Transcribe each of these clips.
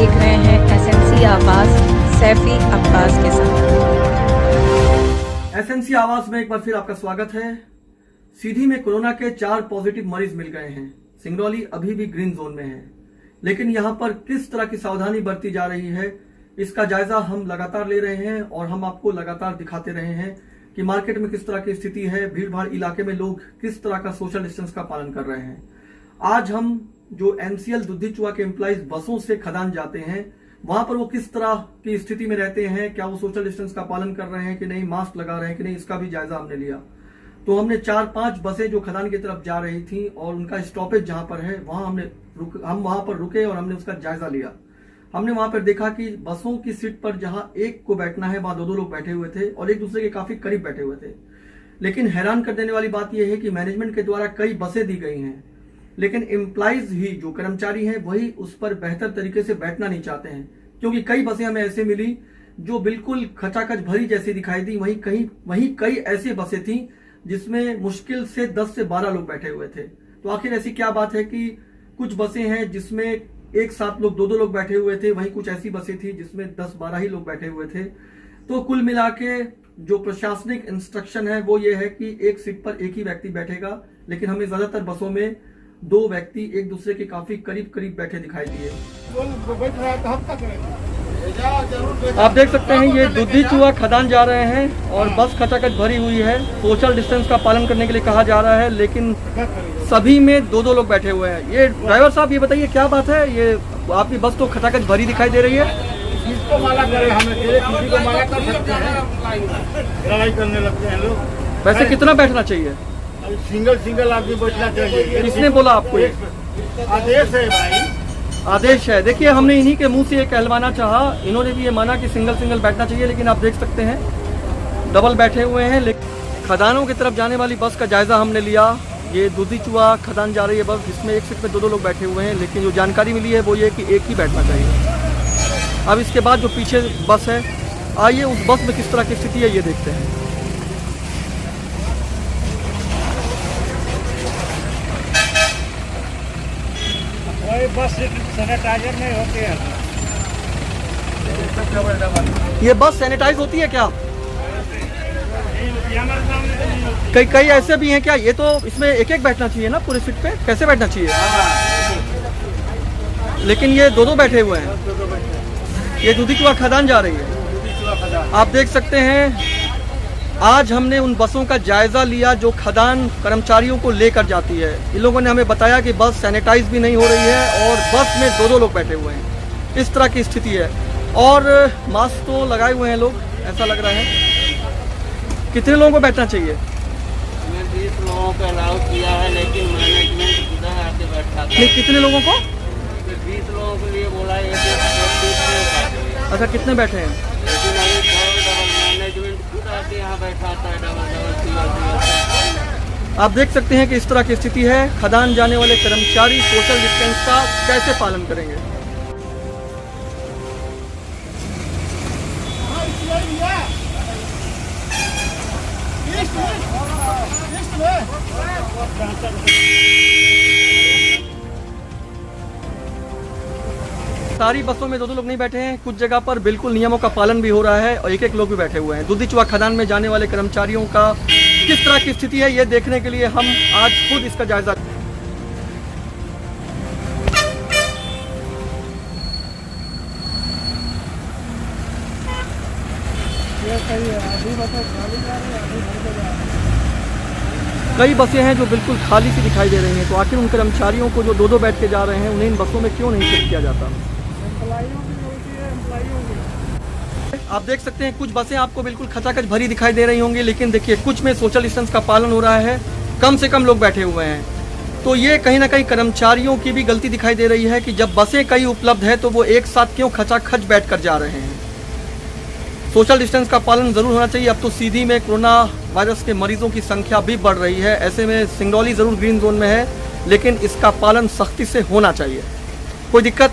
देख रहे हैं एसएनसी आवाज सैफी अब्बास के साथ। एसएनसी आवाज में एक बार फिर आपका स्वागत है। सीधी में कोरोना के 4 पॉजिटिव मरीज मिल गए हैं। सिंगरौली अभी भी ग्रीन जोन में है, लेकिन यहाँ पर किस तरह की सावधानी बरती जा रही है इसका जायजा हम लगातार ले रहे हैं और हम आपको लगातार दिखाते रहे हैं कि मार्केट में किस तरह की स्थिति है, भीड़ भाड़ इलाके में लोग किस तरह का सोशल डिस्टेंस का पालन कर रहे हैं। आज हम जो एमसीएल दुद्धिचुआ के एम्प्लॉइज बसों से खदान जाते हैं, वहां पर वो किस तरह की स्थिति में रहते हैं, क्या वो सोशल डिस्टेंस का पालन कर रहे हैं कि नहीं, मास्क लगा रहे हैं कि नहीं, इसका भी जायजा हमने लिया। तो हमने 4-5 बसें जो खदान की तरफ जा रही थी और उनका स्टॉपेज जहां पर है हम वहां पर रुके और हमने उसका जायजा लिया। हमने वहां पर देखा कि बसों की सीट पर जहां एक को बैठना है वहां 2-2 लोग बैठे हुए थे और एक दूसरे के काफी करीब बैठे हुए थे। लेकिन हैरान कर देने वाली बात यह है कि मैनेजमेंट के द्वारा कई बसें दी गई हैं, लेकिन एम्प्लॉइज ही जो कर्मचारी हैं वही उस पर बेहतर तरीके से बैठना नहीं चाहते हैं, क्योंकि कई बसें हमें ऐसे मिली जो बिल्कुल खचाखच भरी जैसी दिखाई दी। वहीं कई ऐसी बसें थी जिसमें मुश्किल से 10 से 12 लोग बैठे हुए थे। तो आखिर ऐसी क्या बात है कि कुछ बसें हैं जिसमें एक साथ लोग 2-2 लोग बैठे हुए थे, वहीं कुछ ऐसी बसें थी जिसमें 10-12 ही लोग बैठे हुए थे। तो कुल मिला के जो प्रशासनिक इंस्ट्रक्शन है वो ये है कि एक सीट पर एक ही व्यक्ति बैठेगा, लेकिन हमें ज्यादातर बसों में 2 व्यक्ति एक दूसरे के काफी करीब बैठे दिखाई दिए। आप देख सकते हैं ये दुद्धिचुआ खदान जा रहे हैं और बस खचाखच भरी हुई है। सोशल डिस्टेंस का पालन करने के लिए कहा जा रहा है, लेकिन सभी में 2-2 लोग बैठे हुए हैं। ये ड्राइवर साहब ये बताइए क्या बात है, ये आपकी बस तो खचाखच भरी दिखाई दे रही है। किसको माला करे, हमें किसी को माला कर सकते हैं, लड़ाई करने लगते हैं लोग। वैसे कितना बैठना चाहिए? सिंगल आदमी बैठना चाहिए। किसने बोला आपको? ये आदेश है भाई, आदेश है। देखिए हमने इन्हीं के मुंह से ये कहलवाना चाहा, इन्होंने भी ये माना कि सिंगल बैठना चाहिए, लेकिन आप देख सकते हैं डबल बैठे हुए हैं। लेकिन खदानों की तरफ जाने वाली बस का जायजा हमने लिया। ये दुद्धिचुआ खदान जा रही है बस, जिसमें एक सीट में 2-2 लोग बैठे हुए हैं, लेकिन जो जानकारी मिली है वो ये कि एक ही बैठना चाहिए। अब इसके बाद जो पीछे बस है, आइए उस बस में किस तरह की स्थिति है ये देखते हैं। बस सैनिटाइजर नहीं होती है। ये बस सैनिटाइज होती है क्या? कई ऐसे भी हैं क्या? ये तो इसमें एक बैठना चाहिए ना पूरे सीट पे, कैसे बैठना चाहिए? लेकिन ये 2-2 बैठे हुए हैं। ये दुद्धिचुआ खदान जा रही है। आप देख सकते हैं आज हमने उन बसों का जायजा लिया जो खदान कर्मचारियों को लेकर जाती है। इन लोगों ने हमें बताया कि बस सैनिटाइज भी नहीं हो रही है और बस में 2-2 लोग बैठे हुए हैं। इस तरह की स्थिति है और मास्क तो लगाए हुए हैं लोग, ऐसा लग रहा है। कितने लोगों को बैठना चाहिए? 20 लोगों को अलाउ किया है, लेकिन मैनेजमेंट इधर आके बैठा नहीं, कितने लोगों को? 20 लोगों के लिए बोला है। अच्छा, कितने बैठे हैं? लेकिन अभी मैनेजमेंट खुद आके यहाँ बैठाता है डबल। आप देख सकते हैं कि इस तरह की स्थिति है। खदान जाने वाले कर्मचारी सोशल डिस्टेंस का कैसे पालन करेंगे? सारी बसों में 2-2 लोग नहीं बैठे हैं, कुछ जगह पर बिल्कुल नियमों का पालन भी हो रहा है और एक लोग भी बैठे हुए हैं। दुद्धिचुआ खदान में जाने वाले कर्मचारियों का किस तरह की स्थिति है ये देखने के लिए हम आज खुद इसका जायजा। कई बसें हैं जो बिल्कुल खाली सी दिखाई दे रही हैं, तो आखिर उन कर्मचारियों को जो 2-2 बैठ के जा रहे हैं उन्हें इन बसों में क्यों नहीं शिफ्ट किया जाता? आप देख सकते हैं कुछ बसें आपको बिल्कुल खचाखच भरी दिखाई दे रही होंगी, लेकिन देखिए कुछ में सोशल डिस्टेंस का पालन हो रहा है, कम से कम लोग बैठे हुए हैं। तो ये कहीं ना कहीं कर्मचारियों की भी गलती दिखाई दे रही है कि जब बसें कई उपलब्ध है तो वो एक साथ क्यों खचाखच बैठ कर जा रहे हैं। सोशल डिस्टेंस का पालन जरूर होना चाहिए। अब तो सीधी में कोरोना वायरस के मरीजों की संख्या भी बढ़ रही है, ऐसे में सिंगरौली जरूर ग्रीन जोन में है, लेकिन इसका पालन सख्ती से होना चाहिए। कोई दिक्कत?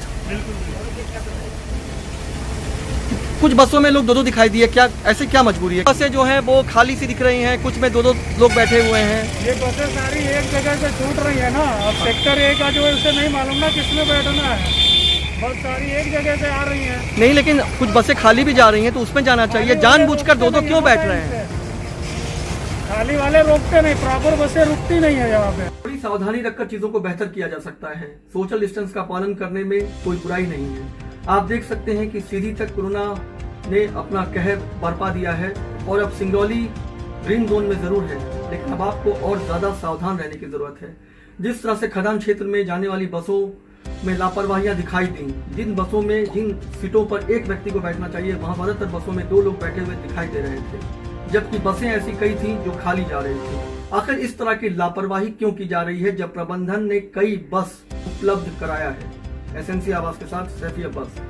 कुछ बसों में लोग 2-2 दिखाई दिए, क्या ऐसे क्या मजबूरी है? बसें जो हैं वो खाली सी दिख रही हैं, कुछ में 2-2 लोग बैठे हुए हैं। ये बसें सारी एक जगह से छूट रही है ना, अब सेक्टर ए का जो है उसे नहीं मालूम ना किसमें बैठना है। बहुत सारी एक जगह से आ रही हैं। नहीं, लेकिन कुछ बसें खाली भी जा रही हैं तो उसमें जाना चाहिए। जानबूझकर दो क्यों बैठ रहे हैं? खाली वाले रोकते नहीं, प्रॉपर बसें रुकती नहीं है यहाँ पे। थोड़ी सावधानी रखकर चीजों को बेहतर किया जा सकता है। सोशल डिस्टेंस का पालन करने में कोई बुराई नहीं है। आप देख सकते हैं कि सीधी तक कोरोना ने अपना कहर बरपा दिया है और अब सिंगरौली ग्रीन जोन में जरूर है, लेकिन अब आपको और ज्यादा सावधान रहने की जरूरत है। जिस तरह से खदान क्षेत्र में जाने वाली बसों में लापरवाहियां दिखाई दी, जिन बसों में जिन सीटों पर एक व्यक्ति को बैठना चाहिए वहां ज्यादातर बसों में 2 लोग बैठे हुए दिखाई दे रहे थे, जबकि बसें ऐसी कई थी जो खाली जा रही थी। आखिर इस तरह की लापरवाही क्यों की जा रही है जब प्रबंधन ने कई बस उपलब्ध कराया है? एसएनसी आवाज के साथ सैफी अब्बास।